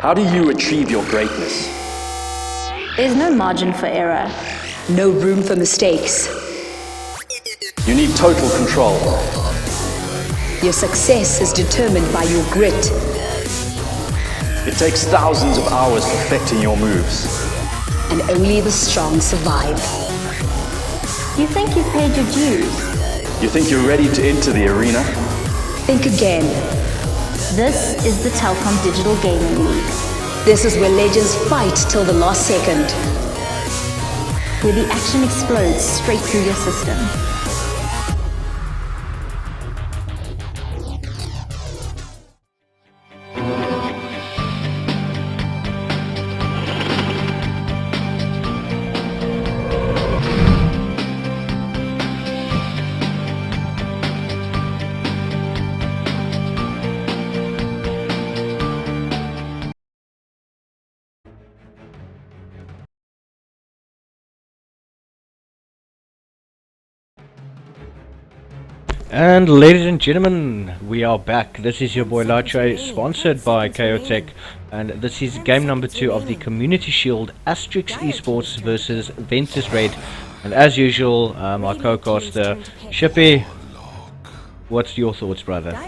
How do you achieve your greatness? There's no margin for error. No room for mistakes. You need total control. Your success is determined by your grit. It takes thousands of hours perfecting your moves. And only the strong survive. You think you've paid your dues? You think you're ready to enter the arena? Think again. This is the Telkom Digital Gaming League, This is where legends fight till the last second. where the action explodes straight through your system. And ladies and gentlemen, we are back. This is your boy Lache, sponsored by Chaotech, and this is game number 2 of the Community Shield Asterix Esports versus Ventus Raid. And as usual, my co-caster Shippy, what's your thoughts, brother?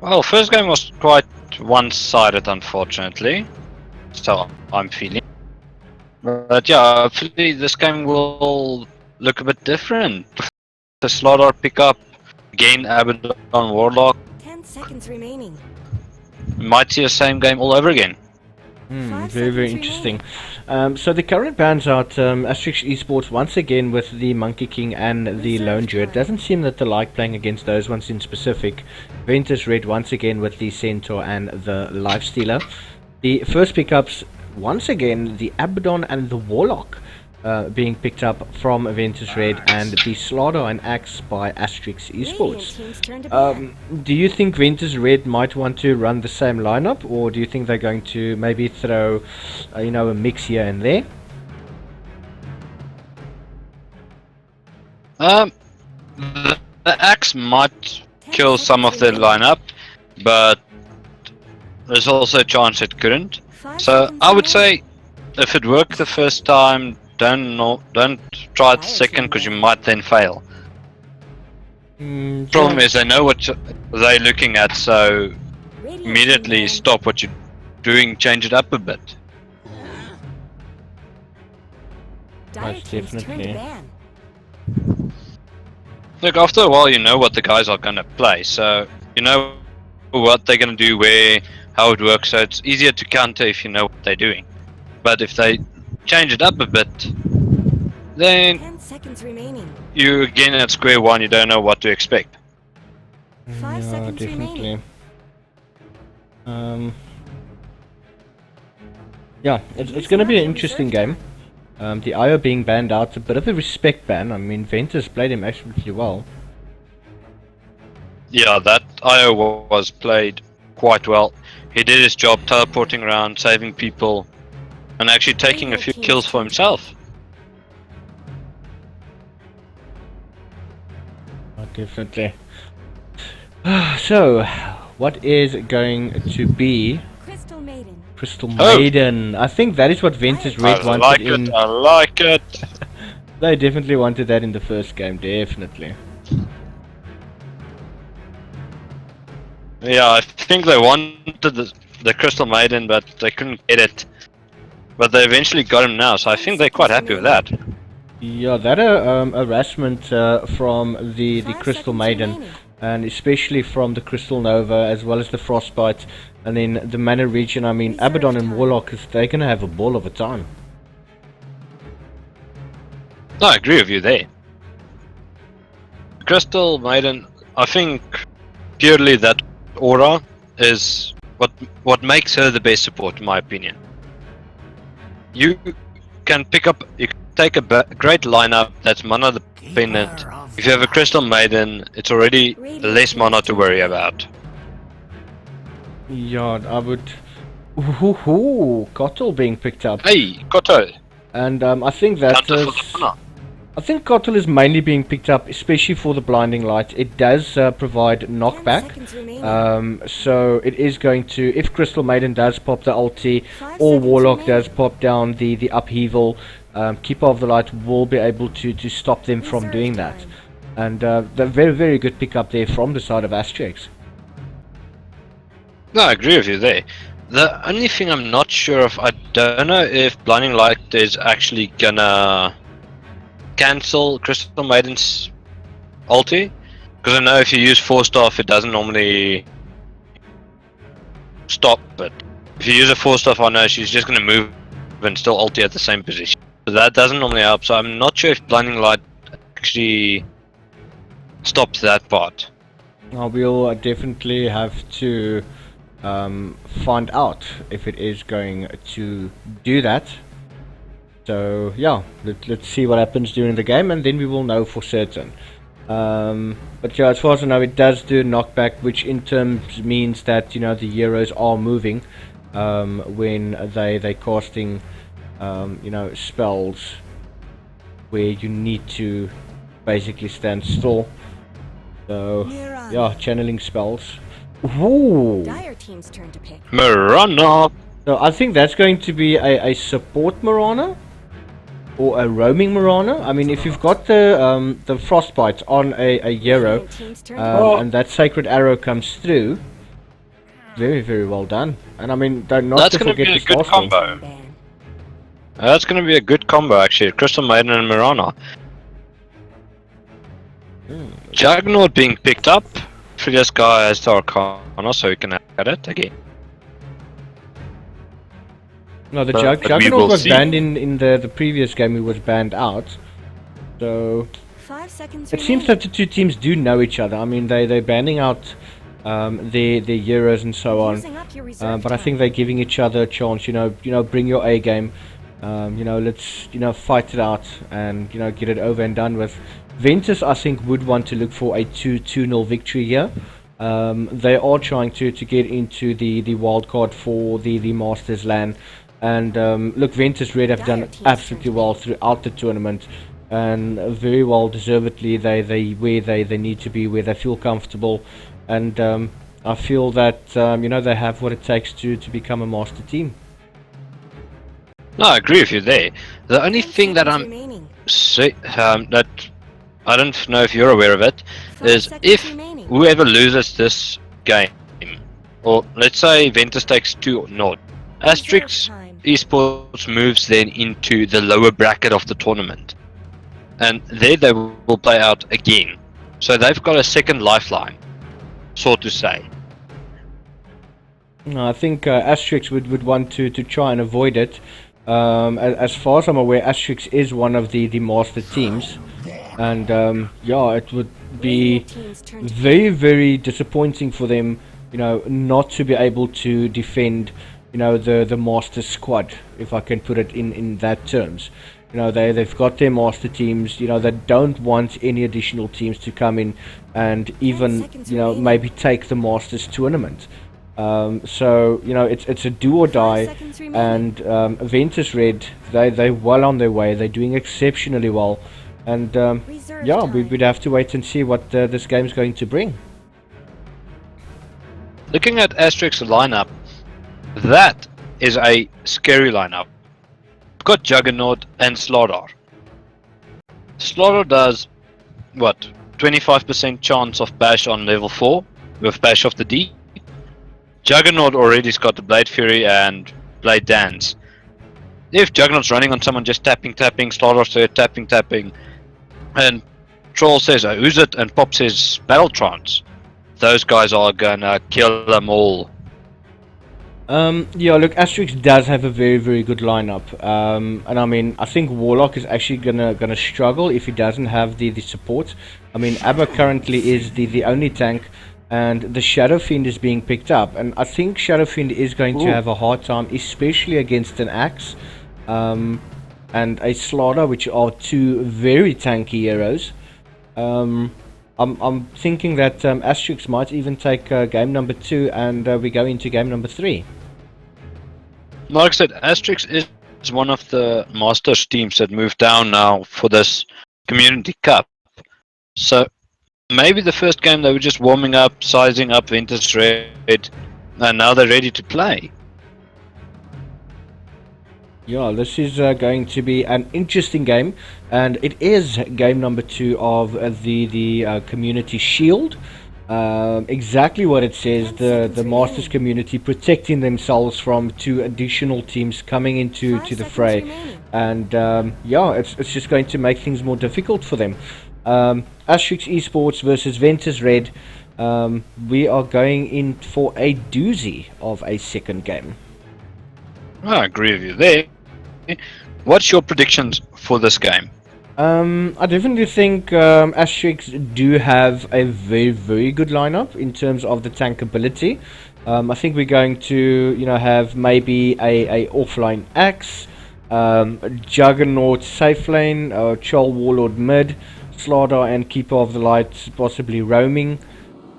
Well, first game was quite one-sided, unfortunately, so I'm feeling. But yeah, hopefully this game will look a bit different. The Slaughter pick up, gain Abaddon Warlock. 10 seconds remaining. Might see the same game all over again. Very interesting. So the current bans out Asterix Esports once again with the Monkey King and the Lone Druid. It doesn't seem that they like playing against those ones in specific. Ventus Red once again with the Centaur and the Lifestealer. The first pickups once again the Abaddon and the Warlock. Being picked up from Ventus Red, and the Slaughter and Axe by Asterix Esports. Do you think Ventus Red might want to run the same lineup, or do you think they're going to maybe throw, a mix here and there? The Axe might kill some of the lineup, but there's also a chance it couldn't. So I would say, if it worked the first time, don't try it second, because you might then fail. Problem is they know what they're looking at, so immediately stop what you're doing, change it up a bit. Most definitely. Look, after a while you know what the guys are gonna play, so you know what they're gonna do, where, how it works, so it's easier to counter if you know what they're doing. But if they change it up a bit, then 10 seconds remaining. you again at square one, you don't know what to expect. 5 seconds definitely. remaining. Yeah, it's going to be an interesting game. The IO being banned out, a bit of a respect ban. I mean, Ventus played him absolutely well. Yeah, that IO was played quite well. He did his job teleporting around, saving people, and actually taking a few kills for himself. definitely. So, what is going to be Crystal Maiden. Crystal Oh. Maiden? I think that is what Ventus Red I wanted like in. it. I like it. They definitely wanted that in the first game, definitely. Yeah, I think they wanted the Crystal Maiden, but they couldn't get it. But they eventually got him now, so I think they're quite happy with that. Yeah, that harassment from the 5 Crystal seconds Maiden, remaining. and especially from the Crystal Nova, as well as the Frostbite, and then the Mana region. I mean, Reserve Abaddon and time. Warlock, they're gonna have a ball of a time. No, I agree with you there. Crystal Maiden, I think purely that aura is what makes her the best support, in my opinion. You can take a great lineup that's mana dependent. If you have a Crystal Maiden, it's already less mana to worry about. Yeah, I would. Ooh, Kotl being picked up, Hey, Koto, and I think that counter is. for the mana. I think Kotl is mainly being picked up, especially for the blinding light. It does provide 10 knockback. seconds remaining. So it is going to, if Crystal Maiden does pop the ulti, 5 or seconds Warlock remaining. does pop down the upheaval, Keeper of the Light will be able to stop them from Reserve doing that. time. And the very, very good pickup there from the side of Asterix. No, I agree with you there. The only thing I'm not sure of, I don't know if Blinding Light is actually gonna cancel Crystal Maiden's ulti. Because I know if you use Force Staff, it doesn't normally stop it. If you use a Force Staff, I know she's just gonna move and still ulti at the same position. So that doesn't normally help, so I'm not sure if Blinding Light actually stops that part. We'll definitely have to find out if it is going to do that. So yeah, let's see what happens during the game, and then we will know for certain. But yeah, as far as I know, it does do knockback, which in terms means that, you know, the heroes are moving when they're casting you know, spells where you need to basically stand still. So yeah, channeling spells. Ooh. Dire team's turn to pick. Mirana! So I think that's going to be a support Mirana or a roaming Mirana. I mean, if you've got the Frostbite on a hero Opponent team's turn to pick. and that Sacred Arrow comes through, very, very well done. And I mean, don't not That's to gonna forget be the a good Starstorm. combo. Ban. That's gonna be a good combo actually. Crystal Maiden and Mirana. Juggernaut being picked up. Previous guy has the Arcana, so we can look at it again. No, the But we Juggernaut will was see. banned in the previous game. He was banned out. So 5 seconds it seems that remaining. the two teams do know each other. I mean, they're banning out their heroes and so on. Using up your reserve But I think time. they're giving each other a chance. You know, bring your A game. You know, let's fight it out and get it over and done with. Ventus, I think, would want to look for a 2-0 victory here. They are trying to get into the wild card for the Masters LAN. And look, Ventus Red have done absolutely well throughout the tournament, and very well deservedly. They where they need to be, where they feel comfortable, and I feel that they have what it takes to become a master team. No, I agree with you there. The only 10 thing that seconds I'm remaining. that I don't know if you're aware of it 5 is seconds if remaining. whoever loses this game, or let's say Ventus takes 2-0, Asterix time. Esports moves then into the lower bracket of the tournament, and there they will play out again. So they've got a second lifeline, so to say. No, I think Asterix would want to try and avoid it. As far as I'm aware, Asterix is one of the master teams, and yeah, it would be Radiant team's turn to very, very disappointing for them, not to be able to defend, the master squad, if I can put it in that terms. They've got their master teams, they don't want any additional teams to come in and even, seconds remaining. maybe take the Masters tournament. So, it's a do or 5 die, seconds remaining. and Ventus Red, they're well on their way, they're doing exceptionally well. And Reserve yeah, time. we'd have to wait and see what this game's going to bring. Looking at Asterix's lineup, that is a scary lineup. We've got Juggernaut and Slaughter. Slaughter does what? 25% chance of bash on level 4 with bash of the D. Juggernaut already's got the Blade Fury and Blade Dance. If Juggernaut's running on someone just tapping, Slaughter's there tapping, and Troll says, oh, who's it? And Pop says, Battle Trance. Those guys are gonna kill them all. Yeah, look, Asterix does have a very, very good lineup. And I mean, I think Warlock is actually gonna struggle if he doesn't have the support. I mean, Abba currently is the only tank, and the Shadow Fiend is being picked up. And I think Shadow Fiend is going to have a hard time, especially against an Axe and a Slaughter, which are two very tanky heroes. I'm thinking that Asterix might even take game number 2, and we go into game number 3. Like I said, Asterix is one of the Masters teams that moved down now for this Community Cup. So maybe the first game they were just warming up, sizing up Ventus Red, and now they're ready to play. Yeah, this is going to be an interesting game, and it is game number 2 of the Community Shield. Exactly what it says, the Masters community protecting themselves from 2 additional teams coming into the fray. And yeah, it's just going to make things more difficult for them. Asterix Esports versus Ventus Red. We are going in for a doozy of a second game. I agree with you there. What's your predictions for this game? I definitely think Asterix do have a very, very good lineup in terms of the tank ability. I think we're going to, have maybe a offline Axe, Juggernaut safe lane, Chol Warlord mid, Slaughter and Keeper of the Light possibly roaming.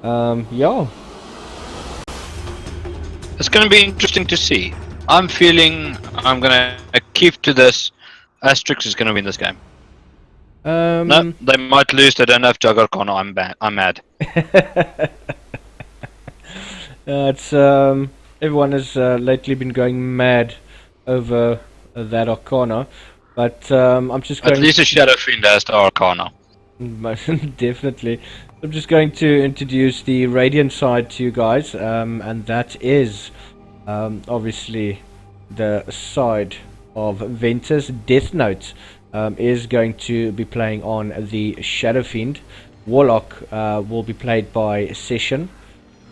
Yeah. It's going to be interesting to see. I'm feeling I'm going to keep to this. Asterix is going to win this game. No, they might lose. They don't have Jugger Connor. I'm mad. It's everyone has lately been going mad over that Arcana, but I'm just going. At least a Shadow Fiend has the Arcana. Definitely. I'm just going to introduce the Radiant side to you guys, and that is obviously the side of Ventus. Death Note is going to be playing on the Shadow Fiend. Warlock will be played by Session.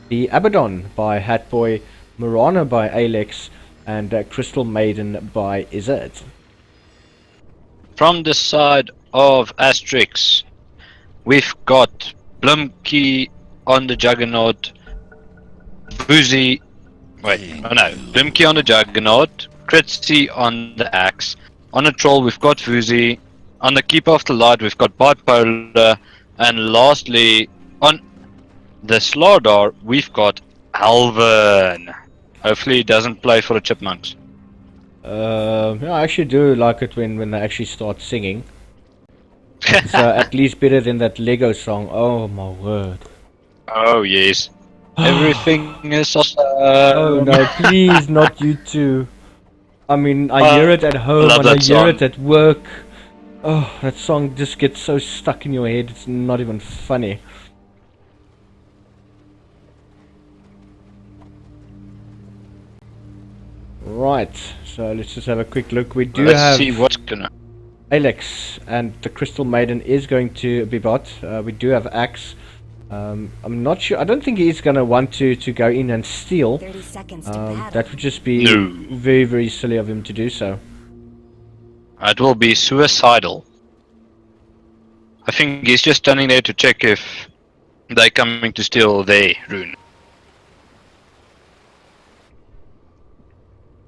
The Abaddon by Hatboy. Mirana by Alex. And Crystal Maiden by Izzard. From the side of Asterix, we've got Blumkey on the Juggernaut. Boozy. Blumkey on the Juggernaut. Kritzy on the Axe. On the Troll, we've got Vuzi. On the Keeper of the Light, we've got Bipolar. And lastly, on the Slaughter, we've got Alvin. Hopefully he doesn't play for the Chipmunks. Yeah, I actually do like it when they actually start singing. It's at least better than that Lego song. Oh my word. Oh yes. Everything is awesome. Oh no, please not you two. I mean, I hear it at home and I hear it at work. Oh, that song just gets so stuck in your head, it's not even funny. Right, so let's just have a quick look. We do Let's see what's gonna. Alex and the Crystal Maiden is going to be bot. We do have Axe. I'm not sure. I don't think he's going to want to go in and steal. 30 seconds to battle. That would just be No. very, very silly of him to do so. It will be suicidal. I think he's just standing there to check if they're coming to steal their rune.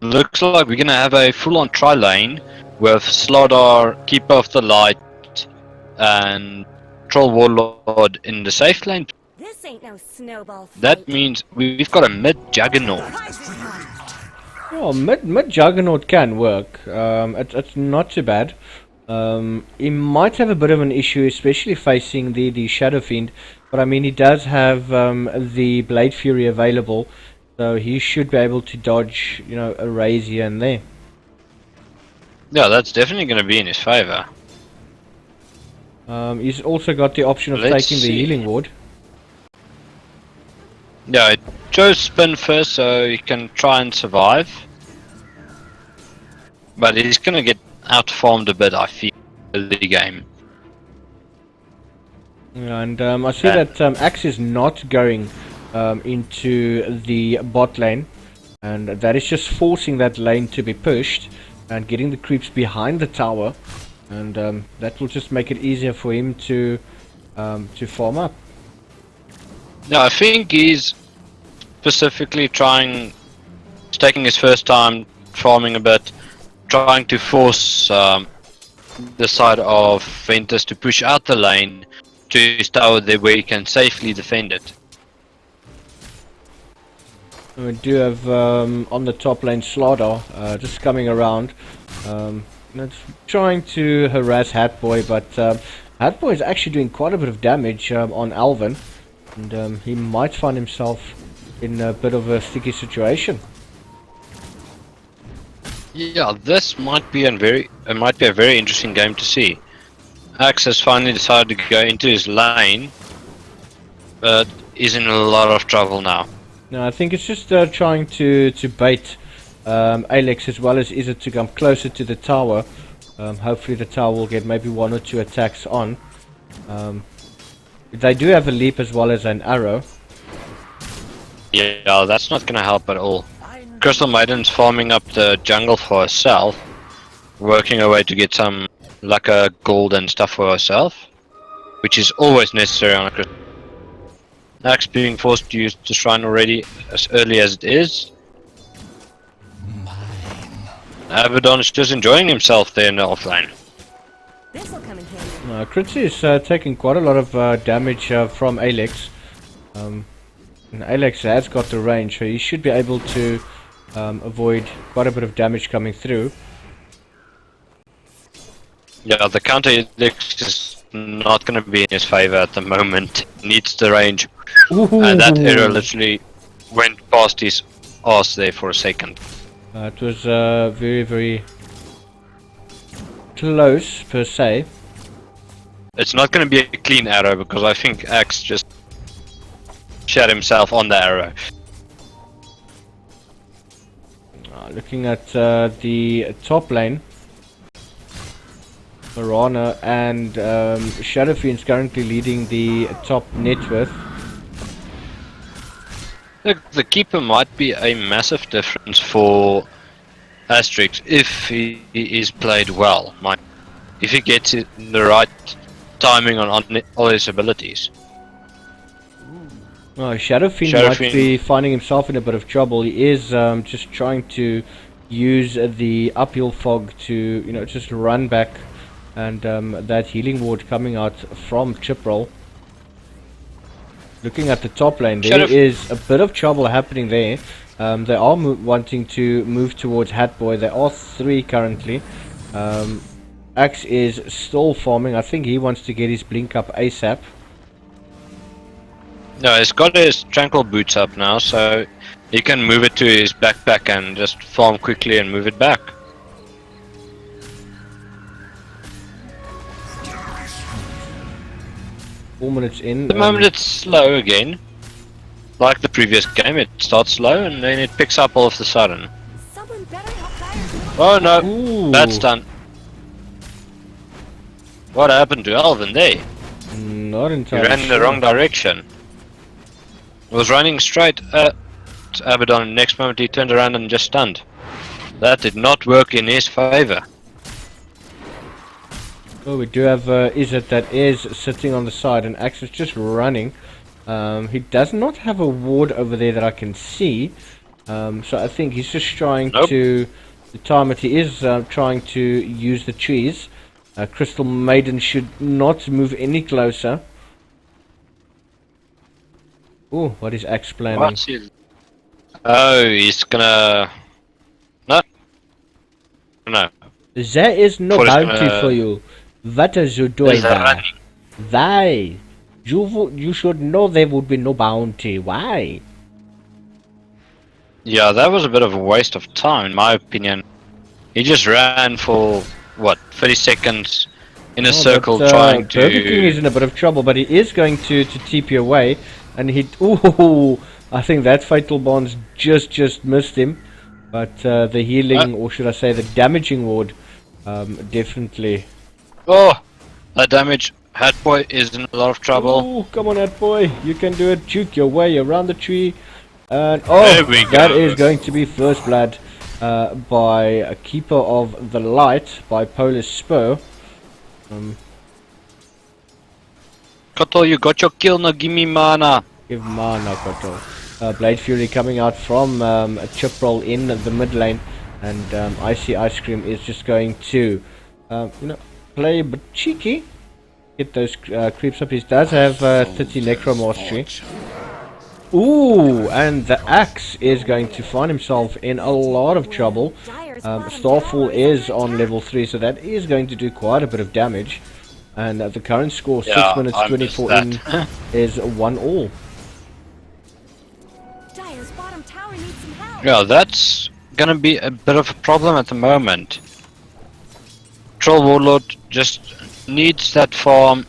Looks like we're gonna have a full-on tri-lane with Slaughter, Keeper of the Light, and Troll Warlord in the safe lane. This ain't no snowball fight. That means we've got a mid-Juggernaut. Oh, mid Juggernaut can work. It's not too bad. He might have a bit of an issue, especially facing the Shadow Fiend. But I mean, he does have the Blade Fury available, so he should be able to dodge, you know, a raise here and there. Yeah, that's definitely going to be in his favor. He's also got the option of Let's taking the see. Healing Ward. Yeah, I chose spin first so he can try and survive. But he's going to get out-farmed a bit, I feel, early game. And I see that Axe is not going into the bot lane, and that is just forcing that lane to be pushed and getting the creeps behind the tower, and that will just make it easier for him to farm up. Yeah, I think he's specifically taking his first time farming a bit, trying to force the side of Ventus to push out the lane to his tower there where he can safely defend it. And we do have on the top lane Slardar just coming around, trying to harass Hatboy, but Hatboy is actually doing quite a bit of damage on Alvin, and he might find himself in a bit of a sticky situation. Yeah, this might be a very interesting game to see. Axe has finally decided to go into his lane, but is in a lot of trouble now. No, I think it's just trying to bait Alex as well as Izzet to come closer to the tower. Hopefully the tower will get maybe 1 or 2 attacks on. They do have a leap as well as an arrow. Yeah, that's not gonna help at all. Crystal Maiden's farming up the jungle for herself, working her way to get some lacquer, gold and stuff for herself, which is always necessary on a crystal. Axe being forced to use the shrine already as early as it is. Abaddon is just enjoying himself there in the offlane. This'll come in handy. Kritzy is taking quite a lot of damage from Alex. And Alex has got the range, so he should be able to avoid quite a bit of damage coming through. Yeah, the counter is not going to be in his favor at the moment. Needs the range. And that arrow literally went past his ass there for a second. It was very, very close per se. It's not going to be a clean arrow because I think Axe just shot himself on the arrow. Looking at the top lane, Marana and Shadow Fiend's currently leading the top net worth. The keeper might be a massive difference for Asterix if he is played well. If he gets it in the right timing on all his abilities. Shadow Fiend might be finding himself in a bit of trouble. He is just trying to use the uphill fog to, just run back, and that healing ward coming out from Chiproll. Looking at the top lane, there is a bit of trouble happening there. They are wanting to move towards Hatboy. There are 3 currently. Axe is still farming. I think he wants to get his blink up ASAP. No, he's got his tranquil boots up now, so he can move it to his backpack and just farm quickly and move it back. Minutes in. At the moment it's slow again. Like the previous game, it starts slow and then it picks up all of a sudden. Someone better help fire. Oh no, Ooh. That's done. What happened to Alvin there? Not He entirely ran in the wrong direction. He was running straight at Abaddon. Next moment he turned around and just stunned. That did not work in his favor. Oh, we do have Izzet that is sitting on the side, and Axe is just running. He does not have a ward over there that I can see, so I think he's just trying to time it. He is trying to use the trees. Crystal Maiden should not move any closer. Oh, what is Axe planning? Oh, he's gonna... No. There is no What is bounty gonna- for you. What is you doing Is that there? running? Why? You should know there would be no bounty. Why? Yeah, that was a bit of a waste of time, in my opinion. He just ran for, what, 30 seconds in a circle but, trying Burger King is to... in a bit of trouble, but he is going to TP away, and he. Ooh, I think that fatal bonds just missed him, but the healing, or should I say, the damaging ward, definitely. Oh! That damage. Hatboy is in a lot of trouble. Ooh, come on, that boy, you can do it. Juke your way around the tree, and There we that go. is going to be first blood by a Keeper of the Light by Polar Spur. Koto, you got your kill, now give me mana. Give mana, Koto. Blade Fury coming out from a chip roll in the mid lane, and Icy Ice Cream is just going to, play a bit cheeky. Get those creeps up. He does have 30 Necro Mastery. Ooh, and the axe is going to find himself in a lot of trouble. Starfall is on level 3, so that is going to do quite a bit of damage. And the current score, 6 Yeah, minutes I missed 24 in, that. is 1-all. Dire's bottom tower needs some help. Yeah, that's gonna be a bit of a problem at the moment. Troll Warlord just needs that farm.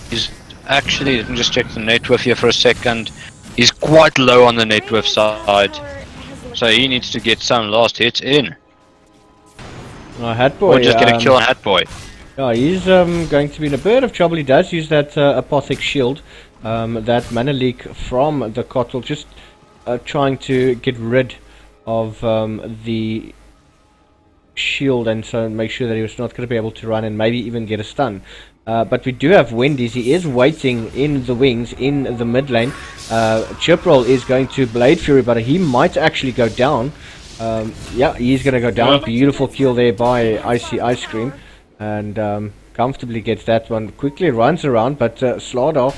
He's actually, let me just check the net worth here for a second. He's quite low on the net worth side, so he needs to get some last hits in. Hatboy, Or just get a kill on Hatboy. yeah, he's going to be in a bit of trouble. He does use that Apothic Shield, that mana leak from the Kotl, just trying to get rid of the shield, and so make sure that he was not going to be able to run and maybe even get a stun. But we do have Wendy's. He is waiting in the wings in the mid lane. Chiproll is going to Blade Fury, but he might actually go down. Yeah, he's going to go down. Beautiful kill there by Icy Ice Cream, and comfortably gets that one. Quickly runs around, but Slardar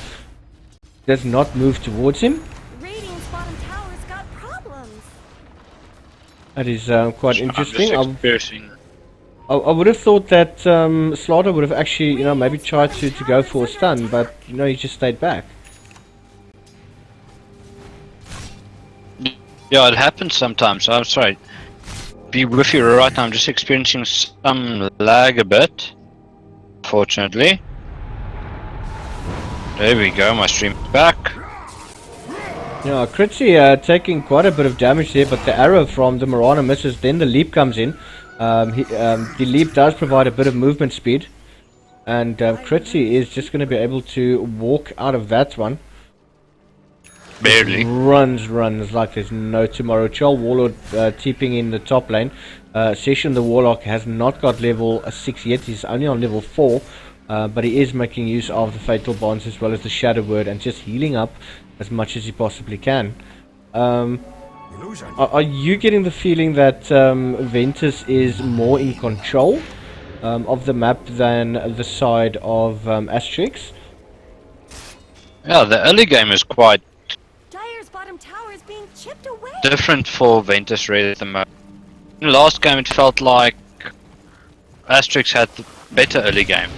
does not move towards him. Radiant's bottom tower's got problems. That is quite interesting. I would have thought that Slaughter would have actually, maybe tried to go for a stun, but he just stayed back. Yeah, it happens sometimes. I'm sorry. Be with you right now. I'm just experiencing some lag a bit. Fortunately. There we go. My stream's back. Yeah, Critzy taking quite a bit of damage there, but the arrow from the Mirana misses. Then the leap comes in. The leap does provide a bit of movement speed, and Critzy is just going to be able to walk out of that one. Barely. Runs like there's no tomorrow. Chol Warlord TPing in the top lane. Session the Warlock has not got level 6 yet. He's only on level 4, but he is making use of the Fatal Bonds as well as the Shadow Word and just healing up as much as he possibly can. Are you getting the feeling that Ventus is more in control of the map than the side of Asterix? Yeah, the early game is quite Dire's bottom tower is being chipped away. different for Ventus Red at the moment. In the last game it felt like Asterix had the better early game.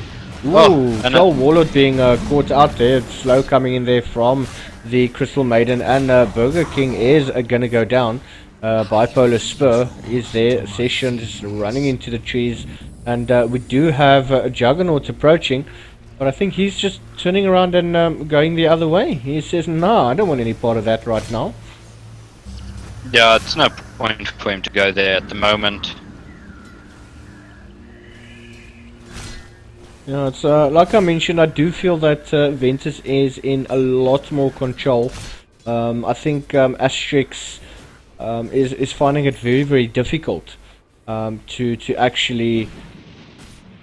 Ooh, and Joel Warlord being caught out there. Slow coming in there from the Crystal Maiden, and Burger King is going to go down. Bipolar Spur is there. Session is running into the trees, and we do have Juggernaut approaching, but I think he's just turning around and going the other way. He says, "No, I don't want any part of that right now." Yeah, it's no point for him to go there at the moment. Yeah, it's like I mentioned, I do feel that Ventus is in a lot more control. I think Asterix is finding it very, very difficult to actually,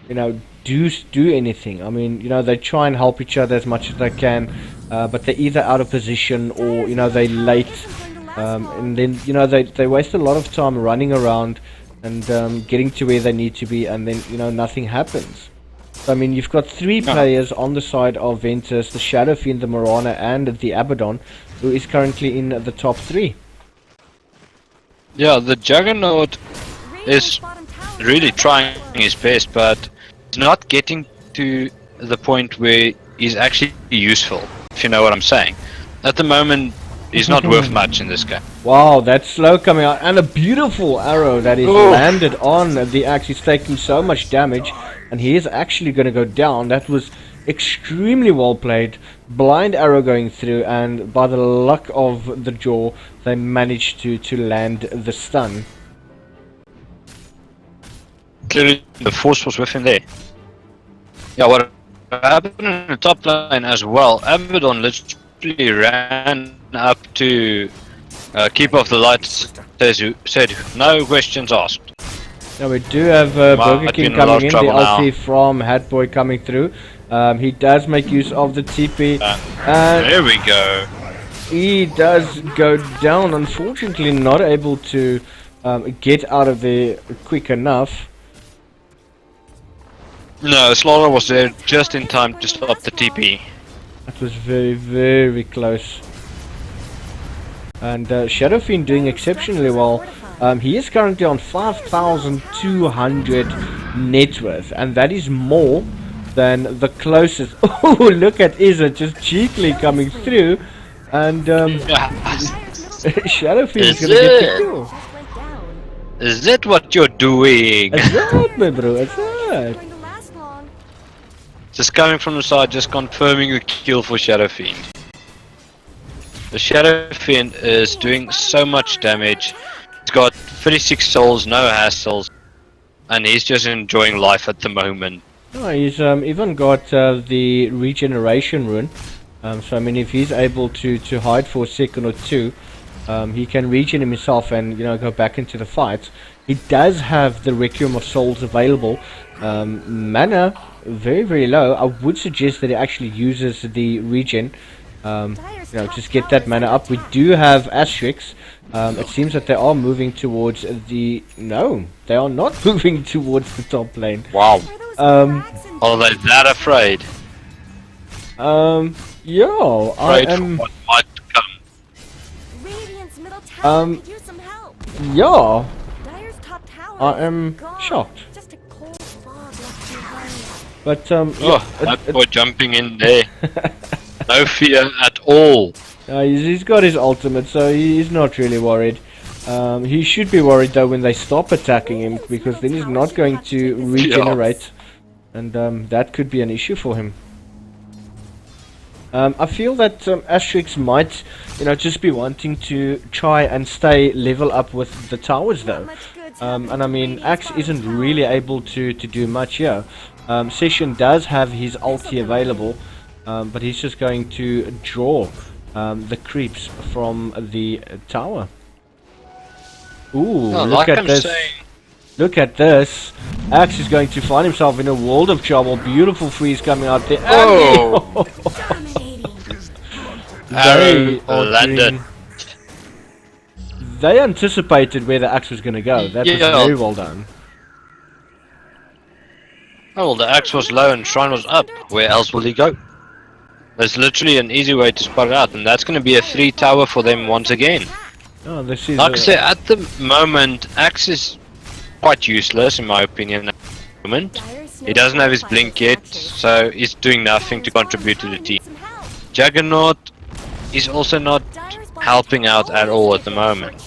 do anything. I mean, they try and help each other as much as they can, but they're either out of position or they're late, and then they waste a lot of time running around and getting to where they need to be, and then nothing happens. I mean, you've got 3 players on the side of Ventus, the Shadow Fiend, the Mirana, and the Abaddon, who is currently in the top 3. Yeah, the Juggernaut Radiant's is bottom tower really trying his best, but he's not getting to the point where he's actually useful, if you know what I'm saying. At the moment, he's not worth much in this game. Wow, that's slow coming out, and a beautiful arrow that is landed on the axe. He's taking so much damage, and he is actually going to go down. That was extremely well played. Blind arrow going through, and by the luck of the jaw, they managed to land the stun. Clearly, the force was with him there. Yeah, what happened in the top lane as well, Abaddon literally ran up to keep off the lights, said no questions asked. Now we do have Burger King coming in, the ulti from Hatboy coming through. He does make use of the TP, and there we go. he does go down, unfortunately not able to get out of there quick enough. No, Slaughter was there just in time to stop the TP. That was very, very close. And Shadow Fiend doing exceptionally well. He is currently on 5,200 net worth, and that is more than the closest. Oh, look at Izza just cheekily coming through, and Shadow Fiend is gonna get the kill. Is that what you're doing? Is that, my bro? Is that? Just coming from the side, just confirming the kill for Shadow Fiend. The Shadow Fiend is doing so much damage. He's got 36 souls, no hassles, and he's just enjoying life at the moment. Oh, he's even got the regeneration rune. So I mean, if he's able to hide for a second or two, he can regen himself and go back into the fight. He does have the Requiem of Souls available. Mana very, very low. I would suggest that he actually uses the regen. Just get that mana up. We do have Asterix. It seems that they are moving towards the... No, they are not moving towards the top lane. Wow. Are they that afraid? Yeah, I Afraid am... for what might come. Yeah, I am shocked. But that boy jumping in there. No fear at all. He's got his ultimate, so he's not really worried. He should be worried though when they stop attacking him, because then he's not going to regenerate, and that could be an issue for him. I feel that Asterix might, just be wanting to try and stay level up with the towers though. And I mean, Axe isn't really able to do much here. Session does have his ulti available, but he's just going to draw the creeps from the tower. Ooh, look at this. Look at this. Axe is going to find himself in a world of trouble. Beautiful freeze coming out there. Oh! They landed. They anticipated where the axe was going to go. That was very well done. Oh, well, the axe was low and shrine was up. Where else will he go? There's literally an easy way to spot it out, and that's going to be a 3 tower for them once again. Oh, this is like I said, at the moment, axe is quite useless in my opinion at the moment. He doesn't have his blink yet, so he's doing nothing to contribute to the team. Juggernaut is also not helping out at all at the moment.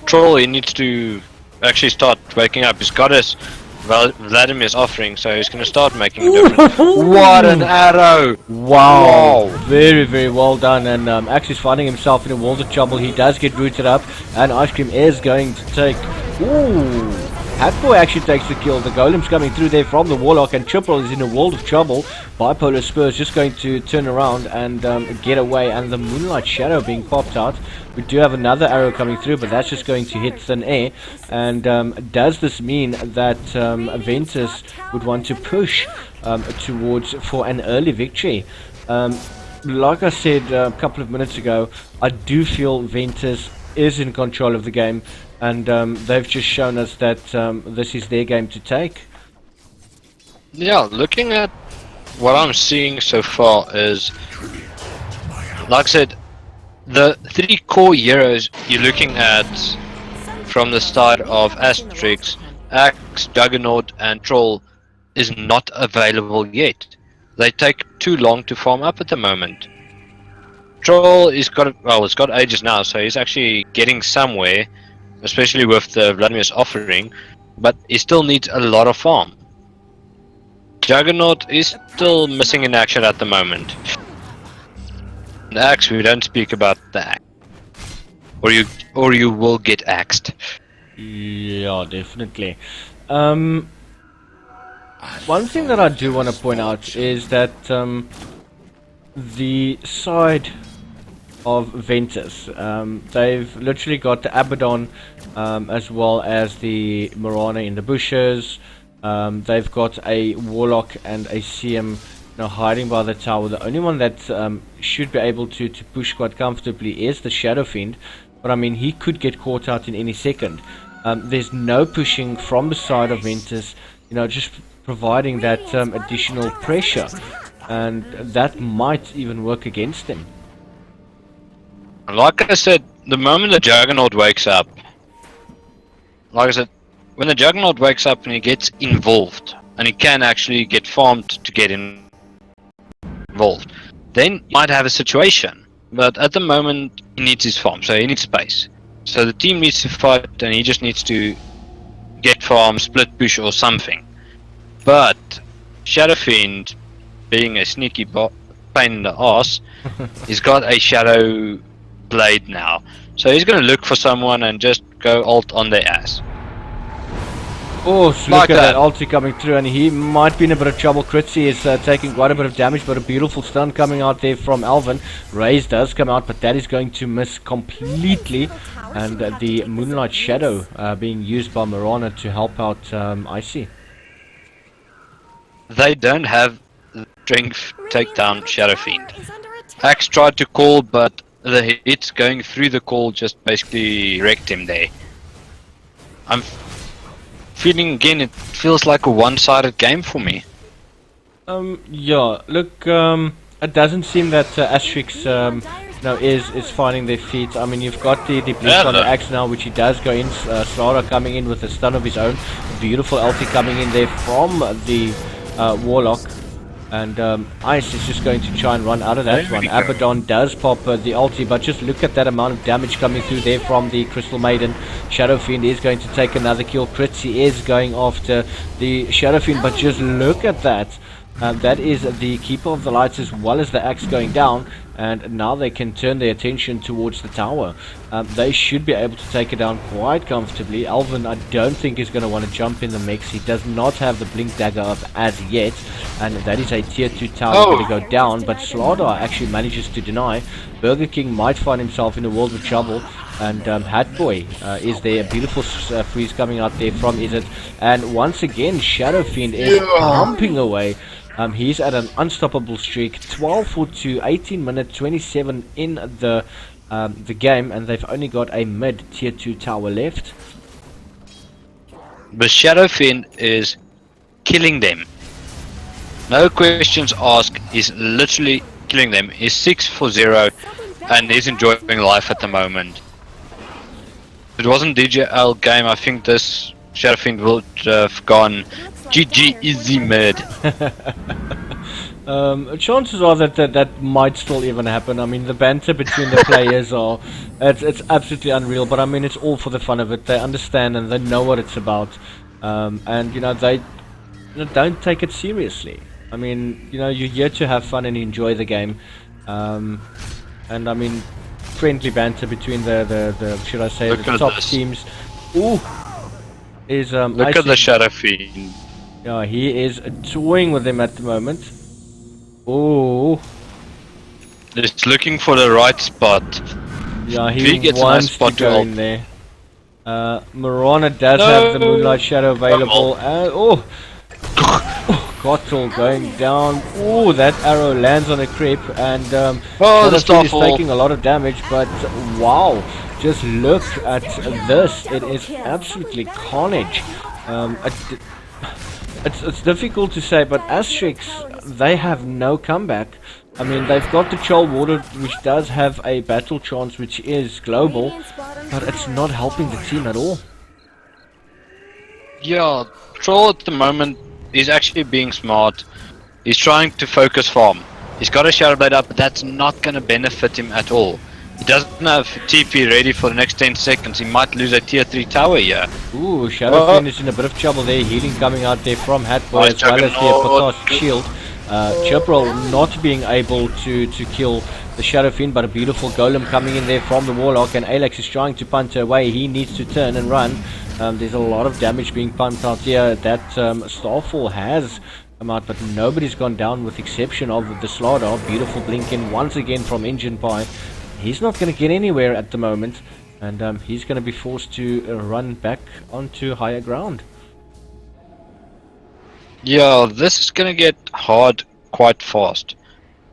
Troll, he needs to actually start waking up. His goddess Vladimir's offering, so he's going to start making a difference. What an arrow! Wow. Very, very well done. And Axe is finding himself in a world of trouble. He does get rooted up, and Ice Cream is going to take... Ooh! Hatboy actually takes the kill. The Golem's coming through there from the Warlock, and Triple is in a world of trouble. Bipolar Spurs just going to turn around and get away, and the Moonlight Shadow being popped out. We do have another arrow coming through, but that's just going to hit thin air. And does this mean that Ventus would want to push towards for an early victory? Like I said a couple of minutes ago, I do feel Ventus is in control of the game, and they've just shown us that this is their game to take. Yeah, looking at what I'm seeing so far is, like I said, the 3 core heroes you're looking at from the side of Asterix, Axe, Juggernaut and Troll is not available yet. They take too long to farm up at the moment. Troll is it's got ages now, so he's actually getting somewhere, especially with the Vladimir's offering, but he still needs a lot of farm. Juggernaut is still missing in action at the moment. The Axe, we don't speak about the Axe. Or you will get axed. Yeah, definitely. One thing that I do want to point out is that the side of Ventus, they've literally got the Abaddon as well as the Marana in the bushes. They've got a Warlock and a CM hiding by the tower. The only one that should be able to push quite comfortably is the Shadow Fiend, but I mean he could get caught out in any second. There's no pushing from the side of Ventus, just providing that additional pressure, and that might even work against them. Like I said, the moment the Juggernaut wakes up, when the Juggernaut wakes up and he gets involved, and he can actually get farmed to get involved, then he might have a situation. But at the moment, he needs his farm, so he needs space. So the team needs to fight, and he just needs to get farm, split push or something. But Shadow Fiend, being a sneaky pain in the ass, he's got a Shadow Blade now. So he's going to look for someone and just go ult on their ass. Oh, look Like at that that. ulti coming through, and he might be in a bit of trouble. Kritzy is taking quite a bit of damage, but a beautiful stun coming out there from Alvin. Raze does come out, but that is going to miss completely. And the Moonlight Shadow being used by Marana to help out Icy. They don't have the strength to take down Shadow Fiend. Tower is under attack. Axe tried to call, but the hits going through the call just basically wrecked him there. I'm feeling again, it feels like a one-sided game for me. Yeah, look, it doesn't seem that Asterix is finding their feet. I mean, you've got the blitz on the Axe now, which he does go in. Slara coming in with a stun of his own. Beautiful ulti coming in there from the Warlock. And Ice is just going to try and run out of that one. Abaddon does pop the ulti, but just look at that amount of damage coming through there from the Crystal Maiden. Shadow Fiend is going to take another kill. Kritzy is going after the Shadow Fiend, but just look at that. That is the Keeper of the Lights as well as the Axe going down, and now they can turn their attention towards the tower. They should be able to take it down quite comfortably. Alvin, I don't think is going to want to jump in the mix. He does not have the Blink Dagger up as yet, and that is a tier 2 tower going to go down, but Slardar actually manages to deny. Burger King might find himself in a world of trouble, and Hatboy is there. A beautiful freeze coming out there from Izzet, and once again Shadow Fiend is pumping away. He's at an unstoppable streak, 12 for 2, 18 minutes 27 in the game, and they've only got a mid tier 2 tower left. The Shadow Fiend is killing them. No questions asked, he's literally killing them. He's 6 for 0 and he's enjoying life at the moment. If it wasn't DGL game, I think this Shadow Fiend would have gone GG easy mid. Chances are that might still even happen. I mean, the banter between the players it's absolutely unreal, but I mean, it's all for the fun of it. They understand and they know what it's about, and they don't take it seriously. I mean, you're here to have fun and enjoy the game, and I mean, friendly banter between the should I say the top teams. Ooh, is look at the Shadow Fiend. Yeah, he is toying with them at the moment. Oh, Just looking for the right spot. yeah, He he gets a nice wants to spot to go ult. in there. Marana does have the Moonlight Shadow available. Oh, Kotal going down. Oh, that arrow lands on a creep, and the Shadow Fiend is Starfall. taking a lot of damage. But wow, just look at this. It is absolutely carnage. It's difficult to say, but Asterix, they have no comeback. I mean, they've got the Troll Water, which does have a battle chance, which is global, Radiant's bottom but it's tower not is helping the team at all. Yeah, Troll at the moment is actually being smart. He's trying to focus farm. He's got a Shadow Blade up, but that's not going to benefit him at all. He doesn't have TP ready for the next 10 seconds. He might lose a tier 3 tower here. Ooh, Shadowfiend is in a bit of trouble there. Healing coming out there from Hatboy Nice as well as the juggernaut. Potos shield. Chiprol not being able to kill the Shadowfiend, but a beautiful golem coming in there from the Warlock, and Alex is trying to punt her away. He needs to turn and run. There's a lot of damage being pumped out here. That Starfall has come out, but nobody's gone down with exception of the Slardar. Beautiful blink in once again from Engine Pie. He's not going to get anywhere at the moment, and he's going to be forced to run back onto higher ground. Yeah, this is going to get hard quite fast.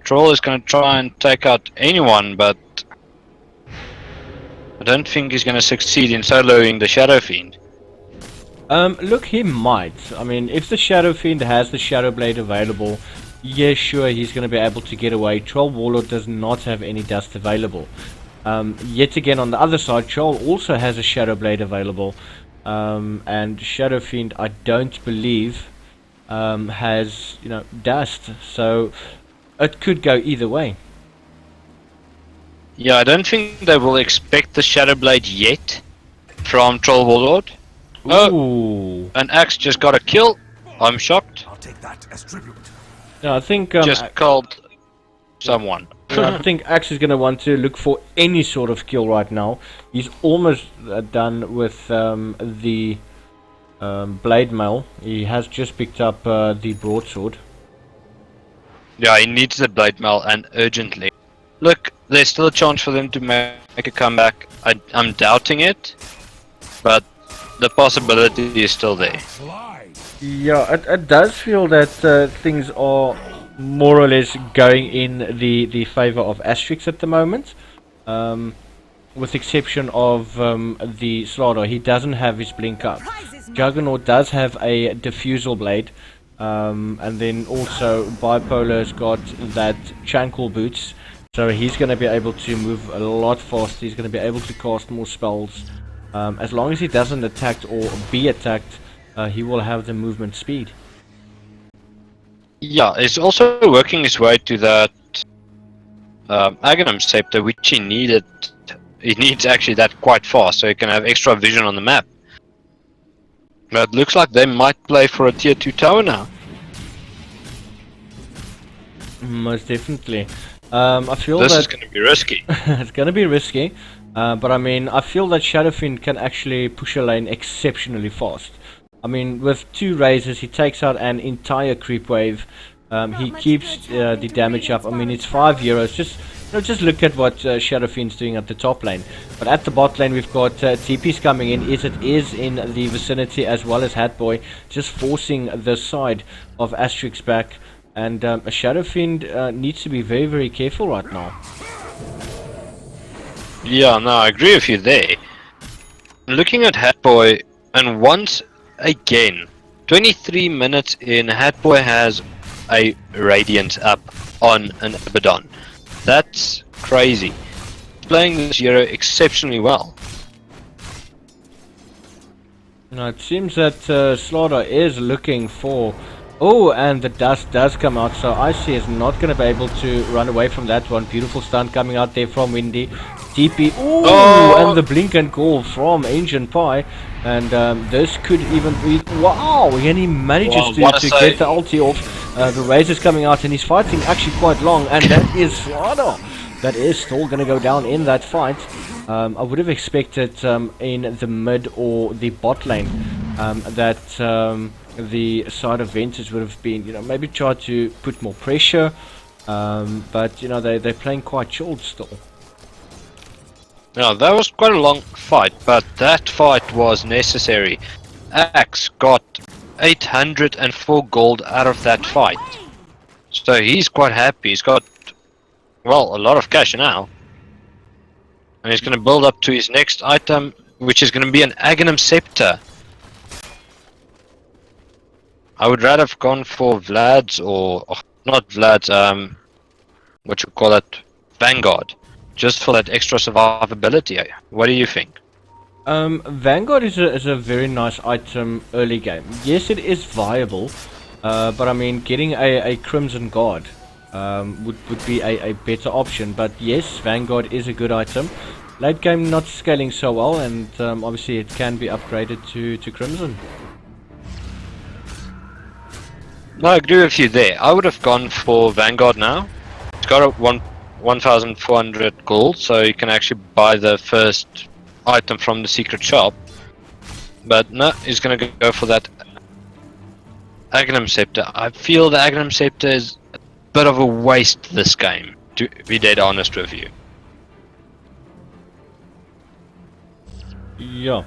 Troll is going to try and take out anyone, but I don't think he's going to succeed in soloing the Shadow Fiend. Look, he might. I mean, if the Shadow Fiend has the Shadow Blade available, yeah, sure, he's going to be able to get away. Troll Warlord does not have any dust available. Yet again, on the other side, Troll also has a Shadow Blade available. And Shadow Fiend, I don't believe, has, dust. So, it could go either way. Yeah, I don't think they will expect the Shadow Blade yet from Troll Warlord. Ooh. An Axe just got a kill. I'm shocked. I'll take that as tribute. No, I think Just called someone. yeah, I think Axe is going to want to look for any sort of kill right now. He's almost done with the blade mail. He has just picked up the broadsword. Yeah, he needs the blade mail and urgently. Look, there's still a chance for them to make a comeback. I'm doubting it, but the possibility is still there. Yeah, it does feel that things are more or less going in the favor of Asterix at the moment. With exception of the Slardar, he doesn't have his blink up. Juggernaut does have a diffusal blade, and then also Bipolar's got that Chankle boots, so he's going to be able to move a lot faster. He's going to be able to cast more spells. As long as he doesn't attack or be attacked, he will have the movement speed. Yeah, it's also working his way to that Aghanim Scepter, which he needed. He needs actually that quite fast, so he can have extra vision on the map. But it looks like they might play for a tier 2 tower now. Most definitely. I feel This that is going to be risky. it's going to be risky, but I mean, I feel that Shadowfiend can actually push a lane exceptionally fast. I mean, with 2 raises, he takes out an entire creep wave. He keeps the damage up. I mean, it's €5. Just look at what Shadowfiend's doing at the top lane. But at the bot lane, we've got TP's coming in. It is in the vicinity, as well as Hatboy, just forcing the side of Asterix back. And Shadowfiend needs to be very, very careful right now. Yeah, no, I agree with you there. Looking at Hatboy, and once again, 23 minutes in, Hatboy has a Radiance up on an Abaddon. That's crazy. Playing this hero exceptionally well. Now it seems that Slaughter is looking for... Oh, and the dust does come out, so Icy is not going to be able to run away from that one. Beautiful stun coming out there from Windy. TP, and the blink and call from Ancient Pie. And this could even be... Wow, and he manages to get the ulti off. The Razor is coming out, and he's fighting actually quite long, and that is Slaughter. That is still going to go down in that fight. I would have expected in the mid or the bot lane that... the side of Ventus would have been, maybe try to put more pressure, but they're playing quite chilled still. Yeah, that was quite a long fight, but that fight was necessary. Axe got 804 gold out of that fight, so he's quite happy. He's got, well, a lot of cash now, and he's going to build up to his next item, which is going to be an Aghanim Scepter. I would rather have gone for Vlad's, or not Vlad's, what you call it, Vanguard, just for that extra survivability. What do you think? Vanguard is a very nice item early game. Yes, it is viable, but I mean, getting a Crimson Guard would be a better option. But yes, Vanguard is a good item. Late game not scaling so well, and obviously it can be upgraded to Crimson. No, I agree with you there. I would have gone for Vanguard now. It's got a 1,400 gold, so you can actually buy the first item from the secret shop. But no, he's gonna go for that Agnum Scepter. I feel the Agnum Scepter is a bit of a waste this game, to be dead honest with you. Yeah.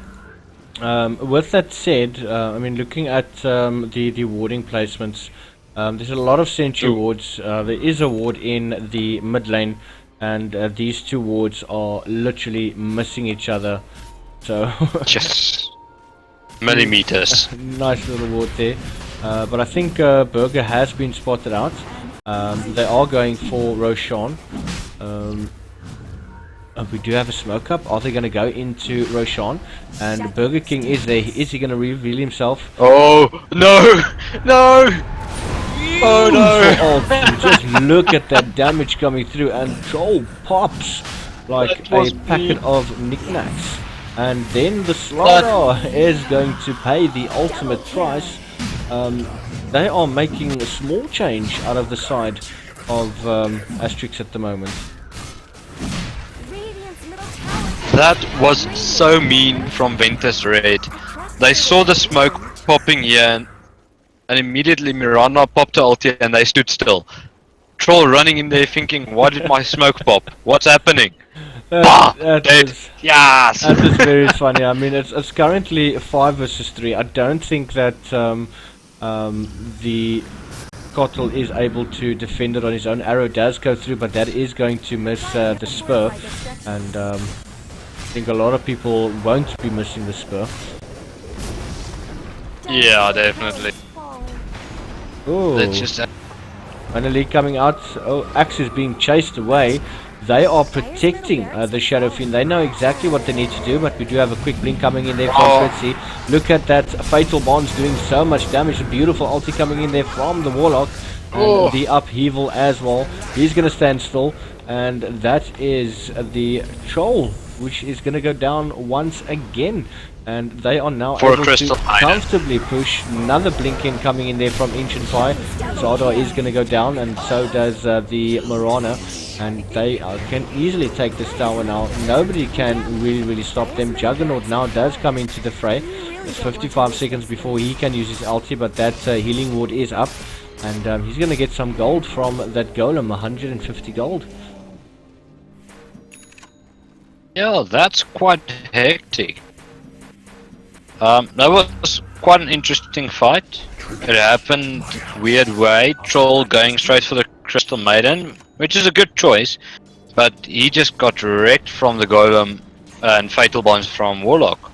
With that said, I mean, looking at the warding placements, there's a lot of sentry wards. There is a ward in the mid lane, and these two wards are literally missing each other. So Just millimeters. nice little ward there. But I think Burger has been spotted out. They are going for Roshan. We do have a smoke up. Are they going to go into Roshan? And Burger King is there. Is he going to reveal himself? Oh no! No! Oh no! Oh, just look at that damage coming through, and Troll pops like That was a packet of knickknacks. And then the Slider is going to pay the ultimate price. They are making a small change out of the side of Asterix at the moment. Radiant's middle tower. That was so mean from Ventus Red. They saw the smoke popping here, and immediately Miranda popped her ulti and they stood still. Troll running in there thinking, why did my smoke pop? What's happening? That Dead. was, Yes! that was very funny. I mean, it's currently 5 versus 3. I don't think that the Kotl is able to defend it on his own. Arrow does go through, but that is going to miss the spur. And I think a lot of people won't be missing the spur. Yeah, definitely. Oh, Let's just finally coming out. Oh, Axe is being chased away. They are protecting the Shadow Fiend. They know exactly what they need to do, but we do have a quick blink coming in there from Fritzy. Look at that Fatal Bonds doing so much damage. A beautiful ulti coming in there from the Warlock. And the upheaval as well. He's going to stand still. And that is the Troll, which is going to go down once again. And they are now For a able to crystal miner. comfortably push. Another blink in coming in there from Ancient Pie. Zardar is going to go down, and so does the Marana. And they can easily take this tower now. Nobody can really stop them. Juggernaut now does come into the fray. It's 55 seconds before he can use his ulti, but that healing ward is up. And he's going to get some gold from that golem, 150 gold. Yeah, that's quite hectic. That was quite an interesting fight. It happened weird way. Troll going straight for the Crystal Maiden, which is a good choice, but he just got wrecked from the Golem and Fatal Bonds from Warlock.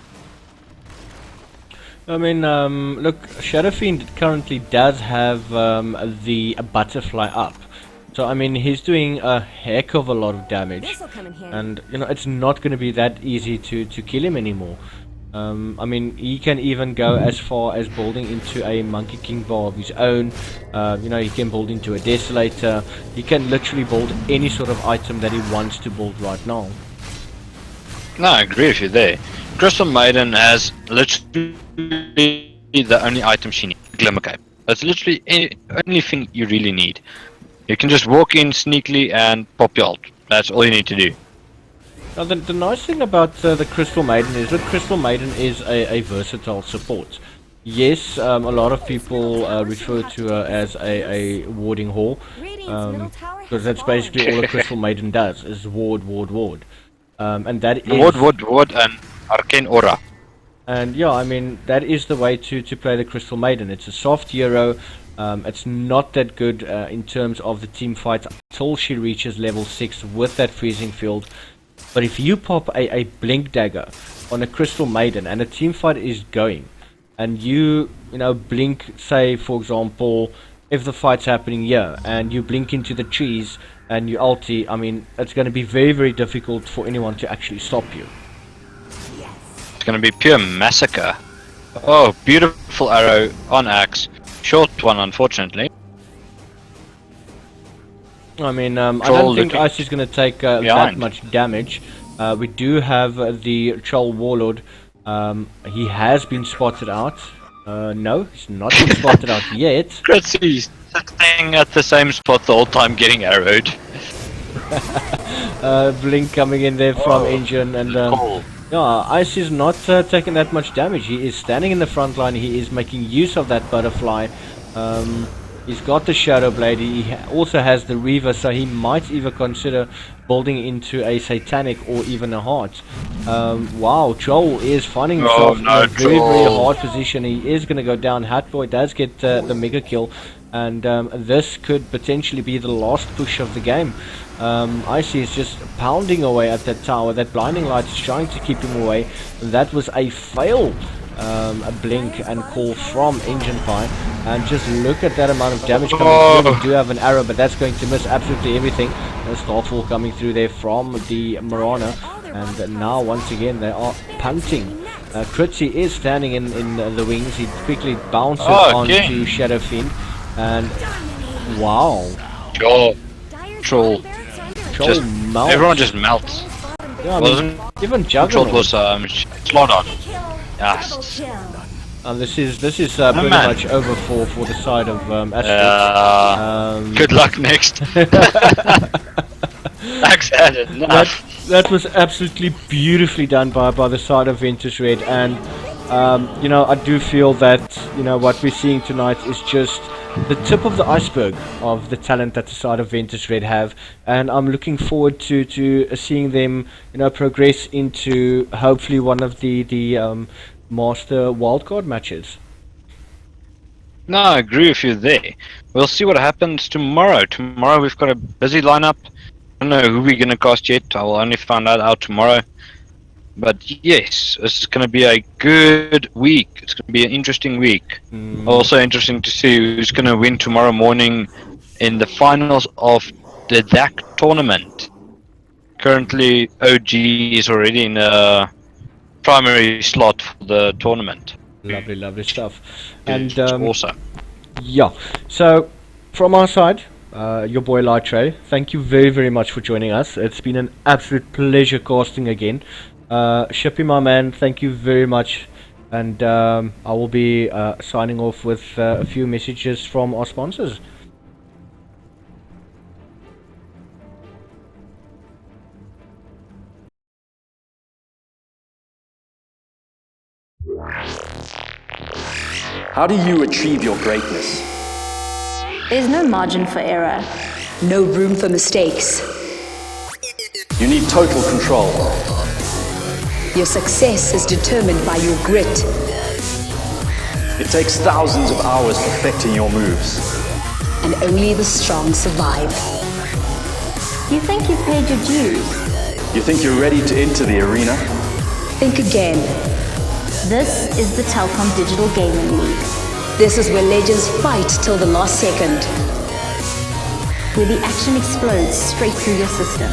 I mean, look, Shadow Fiend currently does have the butterfly up. So, I mean, he's doing a heck of a lot of damage. This'll come in handy. And, you know, it's not going to be that easy to kill him anymore. I mean, he can even go as far as building into a Monkey King bar of his own. You know, he can build into a Desolator. He can literally build any sort of item that he wants to build right now. No, I agree with you there. Crystal Maiden has literally the only item she needs, Glimmer Cape. That's literally the only thing you really need. You can just walk in sneakily and pop your ult. That's all you need to do. Now, the nice thing about the Crystal Maiden is that Crystal Maiden is a versatile support. Yes, a lot of people refer to her as a warding whore, because that's basically all a Crystal Maiden does, is ward. And that is... Ward, and Arcane Aura. And yeah, I mean, that is the way to play the Crystal Maiden. It's a soft hero. It's not that good in terms of the team fights until she reaches level 6 with that freezing field. But if you pop a Blink Dagger on a Crystal Maiden and a team fight is going, and you know, blink, say for example, if the fight's happening here, and you blink into the trees, and you ulti, I mean, it's going to be very, very difficult for anyone to actually stop you. It's going to be pure massacre. Oh, beautiful arrow on Axe. Short one, unfortunately. I mean, I Troll don't think looking Ice is going to take that behind. much damage. We do have the Troll Warlord. He has been spotted out. No, he's not been spotted out yet. Gritsy's sitting at the same spot the whole time getting arrowed. Blink coming in there from Engine, and Cool. yeah, Ice is not taking that much damage. He is standing in the front line. He is making use of that butterfly. He's got the Shadow Blade. He also has the Reaver, so he might even consider building into a Satanic or even a Heart. Wow, Joel is finding himself in a very, very hard position. He is going to go down. Hatboy does get the mega kill, and this could potentially be the last push of the game. Icy is just pounding away at that tower. That blinding light is trying to keep him away. That was a fail. A blink and call from Engine Pie, and just look at that amount of damage coming through. We do have an arrow, but that's going to miss absolutely everything. A Starfall coming through there from the Marana, and now once again they are punting. Kritzy is standing in the wings. He quickly bounces onto Shadow Fiend, and wow, Troll. Just, melts. everyone just melts. Yeah, I mean, even Juggernaut was slot on. Yes. And this is pretty much over for the side of Asterix. Good luck next. That was absolutely beautifully done by the side of Ventus Red, and you know, I do feel that, you know, what we're seeing tonight is just the tip of the iceberg of the talent that the side of Ventus Red have, and I'm looking forward to seeing them, you know, progress into hopefully one of the master wildcard matches. No, I agree with you there. We'll see what happens tomorrow. Tomorrow we've got a busy lineup. I don't know who we're going to cast yet. I will only find out tomorrow. But yes, this is going to be a good week. It's going to be an interesting week. Also interesting to see who's going to win tomorrow morning in the finals of the DAC tournament. Currently, OG is already in a primary slot for the tournament. Lovely stuff. And awesome. Yeah, so from our side, your boy Lighttray, thank you very, very much for joining us. It's been an absolute pleasure casting again. Shippy, my man, thank you very much, and I will be signing off with a few messages from our sponsors. How do you achieve your greatness? There's no margin for error. No room for mistakes. You need total control. Your success is determined by your grit. It takes thousands of hours perfecting your moves. And only the strong survive. You think you've paid your dues? You think you're ready to enter the arena? Think again. This is the Telkom Digital Gaming League, This is where legends fight till the last second. where the action explodes straight through your system.